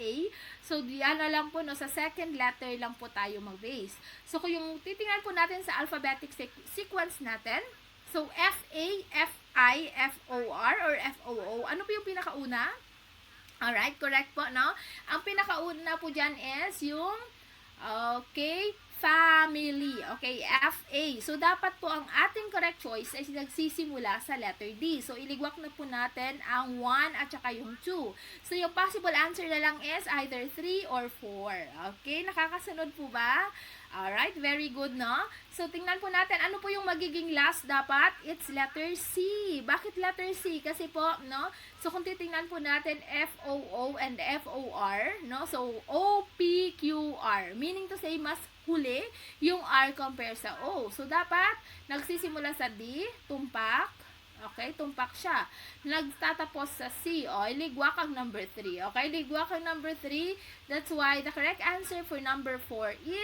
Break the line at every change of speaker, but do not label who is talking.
FA. So, diyan na lang po, no, sa second letter lang po tayo mag-base. So, kung yung titingnan po natin sa alphabetic sequence natin, so, FA, FI, FOR, or FOO, ano po yung pinakauna? Alright, correct po, no? Ang pinakauna po dyan is yung, okay, family. Okay, FA. So, dapat po ang ating correct choice ay nagsisimula sa letter D. So, iligwak na po natin ang 1 at saka yung 2. So, yung possible answer na lang is either 3 or 4. Okay, nakakasunod po ba? Alright, very good, no? So, tingnan po natin, ano po yung magiging last dapat? It's letter C. Bakit letter C? Kasi po, no? So, kung titingnan po natin FOO and FOR, no? So, OPQR. Meaning to say, mas huli yung R compare sa O. So, dapat nagsisimula sa D, tumpak. Okay, tumpak siya. Nagtatapos sa C. O, iligwak ang number 3. Okay, ligwak ang number 3. That's why the correct answer for number 4 is